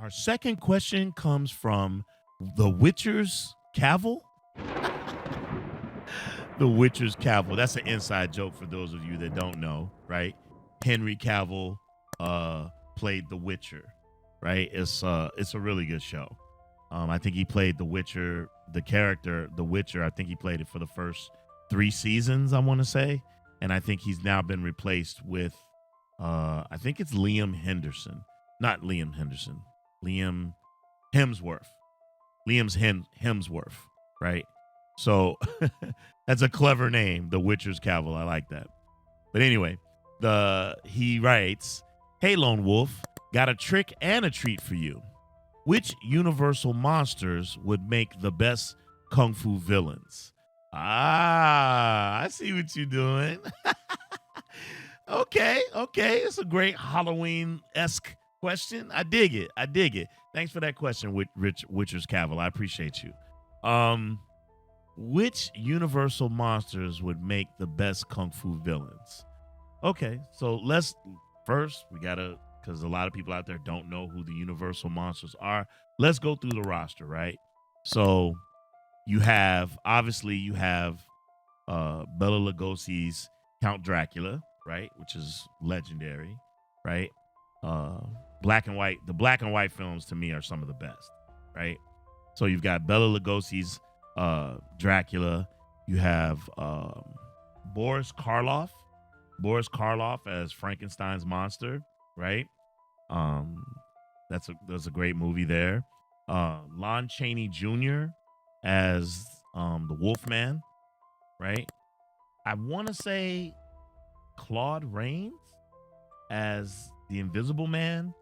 Our second question comes from the Witcher's Cavill. The Witcher's Cavill. That's an inside joke for those of you that don't know, right? Henry Cavill played The Witcher, right? It's a really good show. I think he played The Witcher, the character The Witcher. I think he played it for the first 3 seasons, I want to say, and I think he's now been replaced with, I think it's Liam Henderson, not Liam Henderson, Liam Hemsworth, Hemsworth, right? So that's a clever name, The Witcher's Cavill. I like that. But anyway, he writes, "Hey Lone Wolf, got a trick and a treat for you. Which Universal monsters would make the best kung fu villains?" Ah, I see what you're doing. Okay. It's a great Halloween-esque question. I dig it. Thanks for that question, Witcher's Cavill. I appreciate you. Which Universal monsters would make the best kung fu villains? Okay, so because a lot of people out there don't know who the Universal monsters are. Let's go through the roster, right? So you have Bela Lugosi's Count Dracula, right, which is legendary, right? The black and white films to me are some of the best, right? So you've got Bela Lugosi's Dracula. You have Boris Karloff as Frankenstein's monster, right? That's a great movie there. Lon Chaney Jr. as the Wolfman, right? I want to say Claude Rains as the Invisible Man,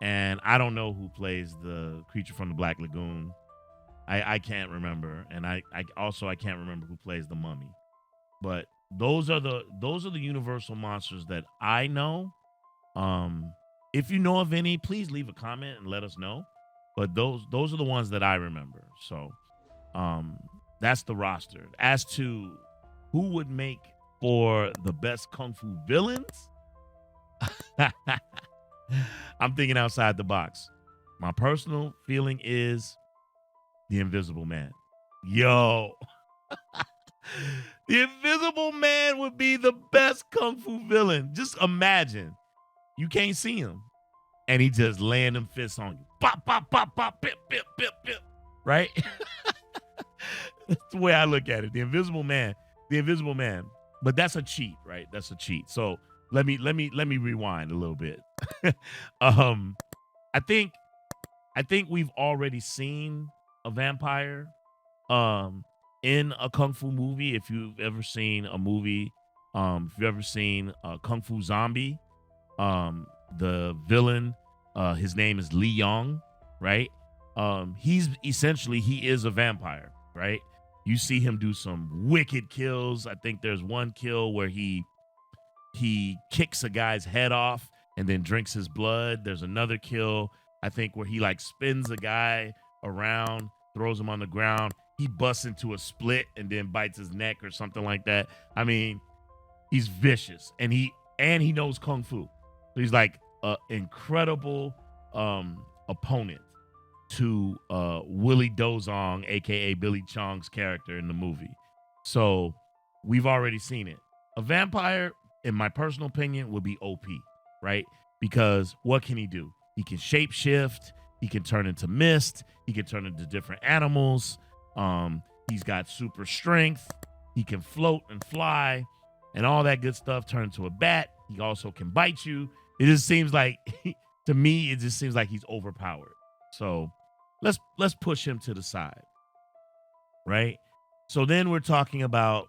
and I don't know who plays the creature from the Black Lagoon. I can't remember, and I can't remember who plays the Mummy. But those are the Universal monsters that I know. If you know of any, please leave a comment and let us know. But those are the ones that I remember. So that's the roster. As to who would make for the best kung fu villains, I'm thinking outside the box. My personal feeling is the Invisible Man. Yo. The Invisible Man would be the best kung fu villain. Just imagine. You can't see him. And he just laying them fists on you. Pop, pop, pop, pop, pip, pip, pip, pip. Right? That's the way I look at it. The Invisible Man. But that's a cheat, right? That's a cheat. So let me rewind a little bit. I think we've already seen a vampire in a kung fu movie. If you've ever seen a movie, if you've ever seen Kung Fu Zombie, the villain, his name is Li Yong, right? He is a vampire, right? You see him do some wicked kills. I think there's one kill where he kicks a guy's head off and then drinks his blood. There's another kill, I think, where he like spins a guy around, throws him on the ground. He busts into a split and then bites his neck or something like that. I mean, he's vicious, and he knows kung fu. So he's like an incredible opponent to Willie Dozong, aka Billy Chong's character in the movie. So we've already seen it. A vampire, in my personal opinion, would be OP, right? Because what can he do? He can shapeshift. He can turn into mist. He can turn into different animals. He's got super strength. He can float and fly and all that good stuff. Turn into a bat. He also can bite you. It just seems like, to me, it just seems like he's overpowered. So let's push him to the side, right? So then we're talking about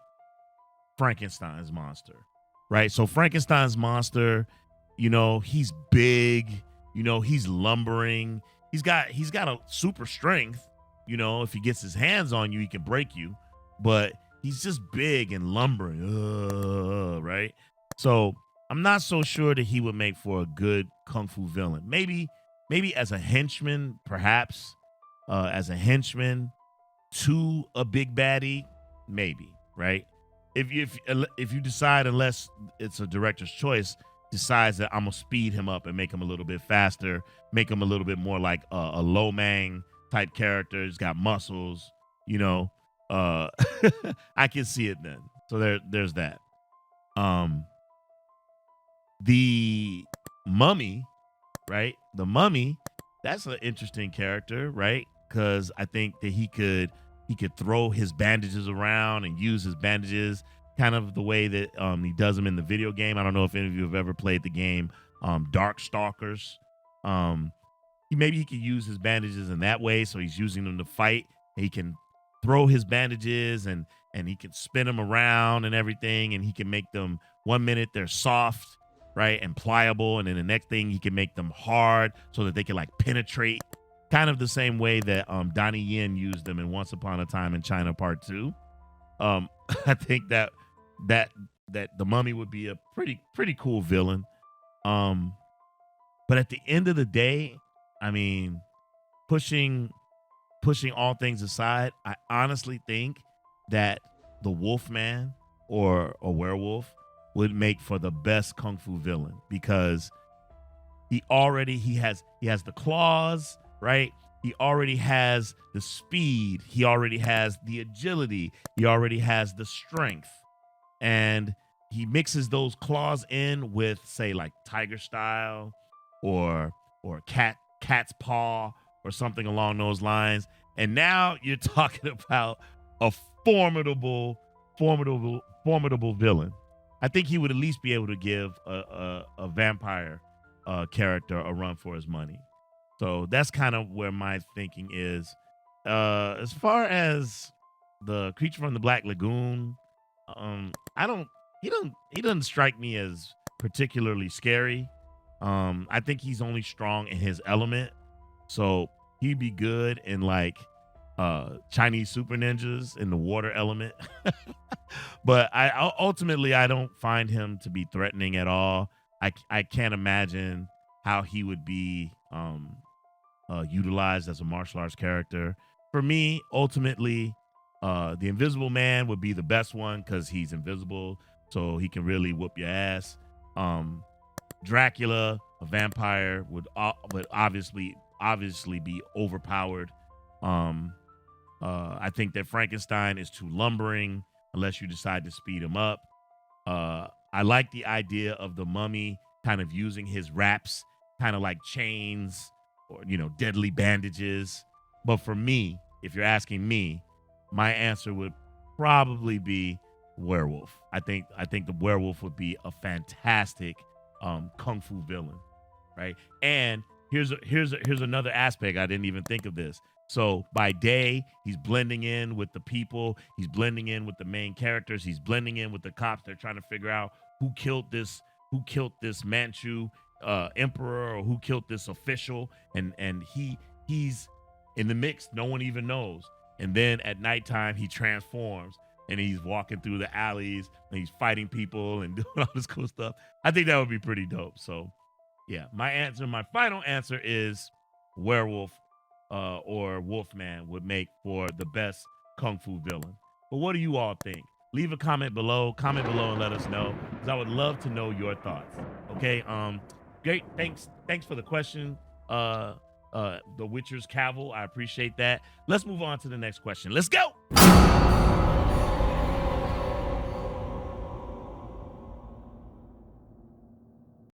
Frankenstein's monster, right? So Frankenstein's monster, he's big, he's lumbering. He's got a super strength. If he gets his hands on you, he can break you. But he's just big and lumbering, right? So I'm not so sure that he would make for a good kung fu villain. Maybe as a henchman, perhaps. As a henchman to a big baddie, maybe, right? If you decide, unless it's a director's choice, decides that I'm gonna speed him up and make him a little bit faster, make him a little bit more like a low mang type character. He's got muscles, you know. Uh, I can see it then. So there's that. Um, the mummy, right? The mummy, that's an interesting character, right? Because I think that he could throw his bandages around and use his bandages kind of the way that he does them in the video game. I don't know if any of you have ever played the game Dark Stalkers. Um, maybe he could use his bandages in that way, so he's using them to fight. He can throw his bandages and he can spin them around and everything, and he can make them 1 minute they're soft, right, and pliable, and then the next thing he can make them hard so that they can like penetrate, kind of the same way that Donnie Yen used them in Once Upon a Time in China Part 2. I think that that the mummy would be a pretty cool villain. Um, but at the end of the day, I mean, pushing pushing all things aside, I honestly think that the Wolfman or a werewolf would make for the best kung fu villain because he has the claws, right? He already has the speed, he already has the agility, he already has the strength. And he mixes those claws in with say like tiger style or cat's paw or something along those lines. And now you're talking about a formidable villain. I think he would at least be able to give a vampire character a run for his money. So that's kind of where my thinking is. As far as the creature from the Black Lagoon, I don't he doesn't strike me as particularly scary. I think he's only strong in his element. So he'd be good in like Chinese super ninjas in the water element. But ultimately I don't find him to be threatening at all. I can't imagine how he would be utilized as a martial arts character. For me, ultimately, the Invisible Man would be the best one because he's invisible, so he can really whoop your ass. Dracula, a vampire, would obviously be overpowered. I think that Frankenstein is too lumbering unless you decide to speed him up. I like the idea of the mummy kind of using his wraps, kind of like chains or deadly bandages. But for me, if you're asking me, my answer would probably be werewolf. I think the werewolf would be a fantastic kung fu villain, right? And here's another aspect I didn't even think of this. So by day, he's blending in with the people, he's blending in with the main characters, he's blending in with the cops. They're trying to figure out who killed this Manchu emperor or who killed this official, and he's in the mix. No one even knows. And then at nighttime, he transforms and he's walking through the alleys and he's fighting people and doing all this cool stuff. I think that would be pretty dope. So, yeah, my final answer is werewolf or Wolfman would make for the best kung fu villain. But what do you all think? Leave a comment below. Comment below and let us know because I would love to know your thoughts. Okay. Great. Thanks for the question. The Witcher's Cavill. I appreciate that. Let's move on to the next question. Let's go.